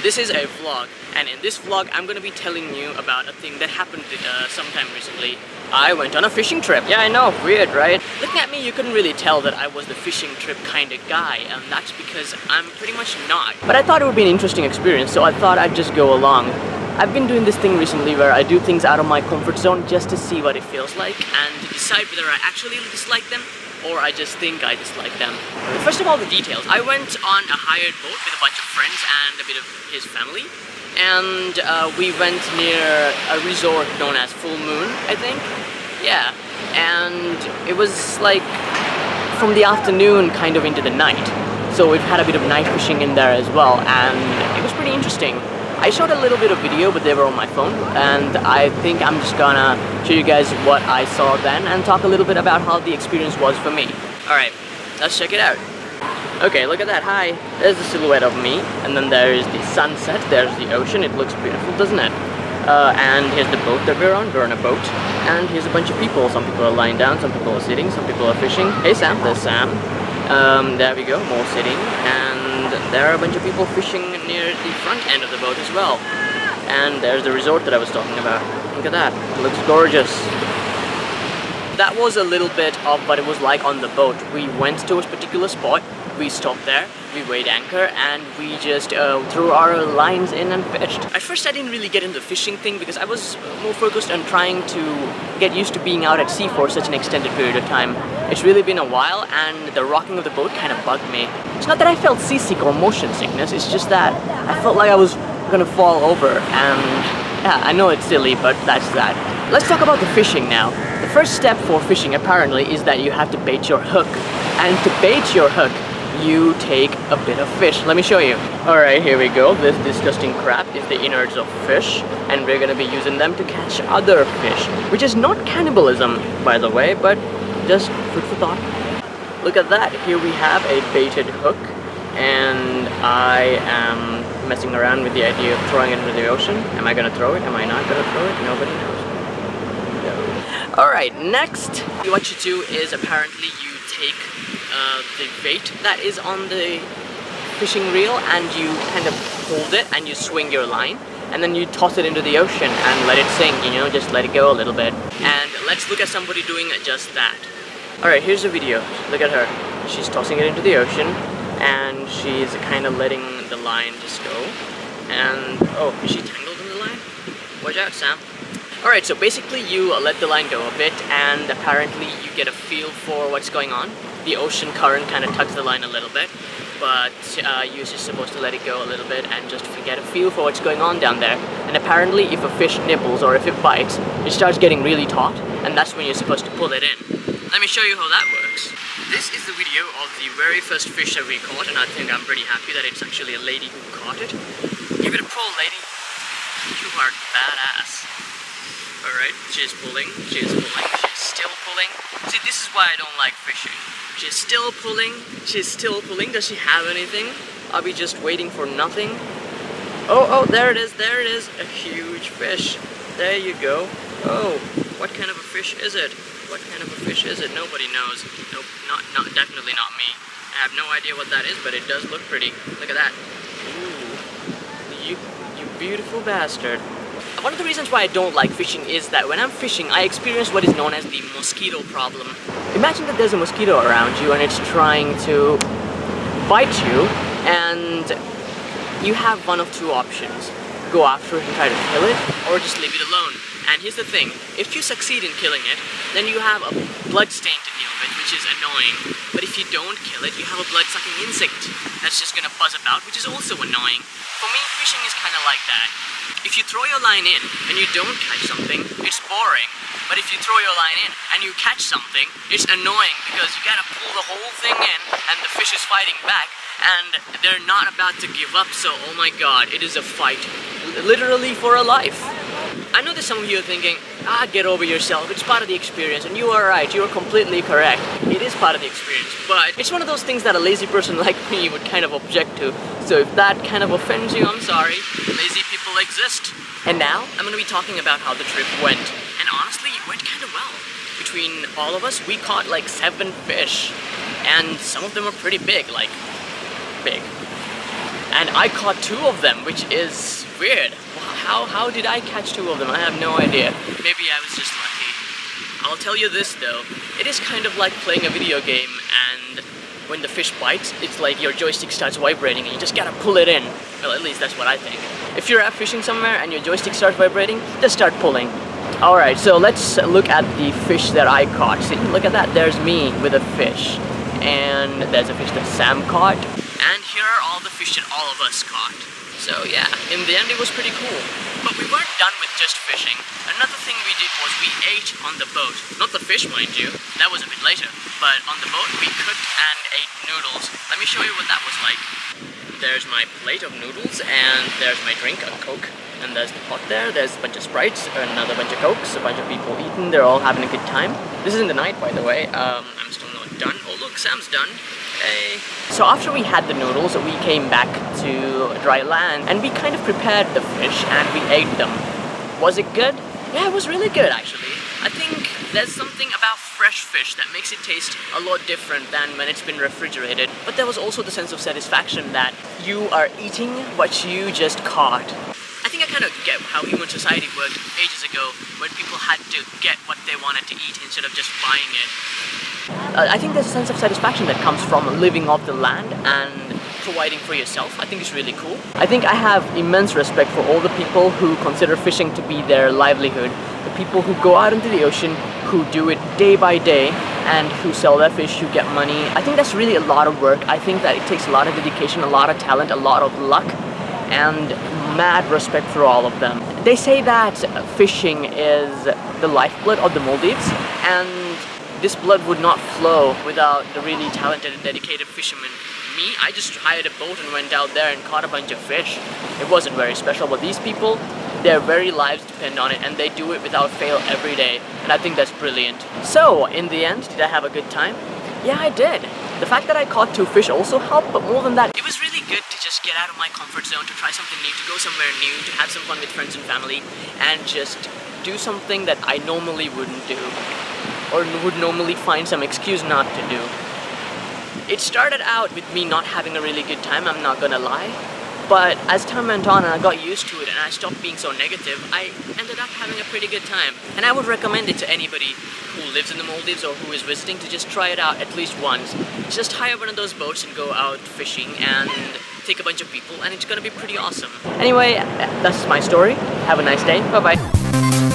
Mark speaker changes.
Speaker 1: This is a vlog, and in this vlog I'm gonna be telling you about a thing that happened sometime recently. I went on a fishing trip. Yeah, I know, weird, right? Looking at me, you couldn't really tell that I was the fishing trip kind of guy, and that's because I'm pretty much not. But I thought it would be an interesting experience, so I thought I'd just go along. I've been doing this thing recently where I do things out of my comfort zone just to see what it feels like and to decide whether I actually dislike them or I just think I dislike them. First of all, the details. I went on a hired boat with a bunch of friends and a bit of his family, and we went near a resort known as Full Moon, I think. Yeah, and it was like from the afternoon kind of into the night. So we've had a bit of night fishing in there as well, and it was pretty interesting. I shot a little bit of video, but they were on my phone, and I think I'm just gonna show you guys what I saw then and talk a little bit about how the experience was for me. Alright, let's check it out. Okay, look at that. Hi. There's the silhouette of me, and then there's the sunset, there's the ocean. It looks beautiful, doesn't it? And here's the boat that we're on. We're on a boat, and here's a bunch of people. Some people are lying down, some people are sitting, some people are fishing. Hey Sam, there's Sam. There we go, more sitting, and there are a bunch of people fishing near the front end of the boat as well. And there's the resort that I was talking about. Look at that, it looks gorgeous. That was a little bit of what it was like on the boat. We went to a particular spot, we stopped there, we weighed anchor, and we just threw our lines in and fished. At first I didn't really get into the fishing thing because I was more focused on trying to get used to being out at sea for such an extended period of time. It's really been a while, and the rocking of the boat kind of bugged me. It's not that I felt seasick or motion sickness, it's just that I felt like I was gonna fall over, and yeah, I know it's silly, but that's that. Let's talk about the fishing now. The first step for fishing apparently is that you have to bait your hook, and to bait your hook you take a bit of fish. Let me show you. Alright, here we go. This disgusting crap is the innards of fish, and we're gonna be using them to catch other fish, which is not cannibalism, by the way, but just food for thought. Look at that. Here we have a baited hook, and I am messing around with the idea of throwing it into the ocean. Am I gonna throw it? Am I not gonna throw it? Nobody knows. No. Alright, next what you do is apparently you take the bait that is on the fishing reel and you kind of hold it and you swing your line, and then you toss it into the ocean and let it sink, you know, just let it go a little bit. And let's look at somebody doing just that. Alright, here's a video. Look at her. She's tossing it into the ocean and she's kind of letting the line just go. And oh, is she tangled in the line? Watch out, Sam. Alright, so basically you let the line go a bit, and apparently you get a feel for what's going on. The ocean current kind of tugs the line a little bit, but you're just supposed to let it go a little bit and just get a feel for what's going on down there. And apparently if a fish nibbles or if it bites, it starts getting really taut, and that's when you're supposed to pull it in. Let me show you how that works. This is the video of the very first fish that we caught, and I think I'm pretty happy that it's actually a lady who caught it. Give it a pull, lady. You are badass. Alright, she's pulling, she's still pulling. See, this is why I don't like fishing. She's still pulling, she's still pulling. Does she have anything? Are we just waiting for nothing? Oh, there it is, there it is. A huge fish. There you go. Oh, what kind of a fish is it? What kind of a fish is it? Nobody knows. Nope, definitely not me. I have no idea what that is, but it does look pretty. Look at that. Ooh, you beautiful bastard. One of the reasons why I don't like fishing is that when I'm fishing, I experience what is known as the mosquito problem. Imagine that there's a mosquito around you and it's trying to bite you, and you have one of two options. Go after it and try to kill it, or just leave it alone. And here's the thing, if you succeed in killing it, then you have a blood stain to deal with, which is annoying. But if you don't kill it, you have a blood-sucking insect that's just gonna buzz about, which is also annoying. For me, fishing is kind of like that. If you throw your line in and you don't catch something, it's boring. But if you throw your line in and you catch something, it's annoying because you gotta pull the whole thing in and the fish is fighting back and they're not about to give up, so oh my god, it is a fight. Literally for a life. I know that some of you are thinking, get over yourself, it's part of the experience, and you are right, you are completely correct. It is part of the experience, but it's one of those things that a lazy person like me would kind of object to. So if that kind of offends you, I'm sorry. Lazy people exist. And now, I'm going to be talking about how the trip went. And honestly, it went kind of well. Between all of us, we caught like 7 fish. And some of them were pretty big, like, big. and I caught 2 of them, which is weird. How did I catch 2 of them? I have no idea. Maybe I was just lucky. I'll tell you this though, it is kind of like playing a video game, and when the fish bites, it's like your joystick starts vibrating and you just gotta pull it in. Well, at least that's what I think. If you're out fishing somewhere and your joystick starts vibrating, just start pulling. Alright, so let's look at the fish that I caught. See, look at that, there's me with a fish. And there's a fish that Sam caught. And here are all the fish that all of us caught. So yeah, in the end it was pretty cool. But we weren't done with just fishing. Another thing we did was we ate on the boat. Not the fish, mind you, that was a bit later. But on the boat we cooked and ate noodles. Let me show you what that was like. There's my plate of noodles, and there's my drink, a Coke. And there's the pot there, there's a bunch of Sprites, another bunch of Cokes, a bunch of people eating, they're all having a good time. This is in the night, by the way. I'm still not done. Oh look, Sam's done. Hey. So after we had the noodles, we came back to dry land and we kind of prepared the fish and we ate them. Was it good? Yeah, it was really good actually. I think there's something about fresh fish that makes it taste a lot different than when it's been refrigerated. But there was also the sense of satisfaction that you are eating what you just caught. I think I kind of get how human society worked ages ago when people had to get what they wanted to eat instead of just buying it. I think there's a sense of satisfaction that comes from living off the land and providing for yourself. I think it's really cool. I think I have immense respect for all the people who consider fishing to be their livelihood. The people who go out into the ocean, who do it day by day, and who sell their fish, who get money. I think that's really a lot of work. I think that it takes a lot of dedication, a lot of talent, a lot of luck, and mad respect for all of them. They say that fishing is the lifeblood of the Maldives, and this blood would not flow without the really talented and dedicated fishermen. Me, I just hired a boat and went out there and caught a bunch of fish. It wasn't very special, but these people, their very lives depend on it, and they do it without fail every day, and I think that's brilliant. So, in the end, did I have a good time? Yeah, I did. The fact that I caught 2 fish also helped, but more than that, it was really good to just get out of my comfort zone, to try something new, to go somewhere new, to have some fun with friends and family, and just do something that I normally wouldn't do, or would normally find some excuse not to do. It started out with me not having a really good time, I'm not gonna lie, but as time went on and I got used to it and I stopped being so negative, I ended up having a pretty good time. And I would recommend it to anybody who lives in the Maldives or who is visiting to just try it out at least once. Just hire one of those boats and go out fishing and take a bunch of people, and it's gonna be pretty awesome. Anyway, that's my story. Have a nice day. Bye bye.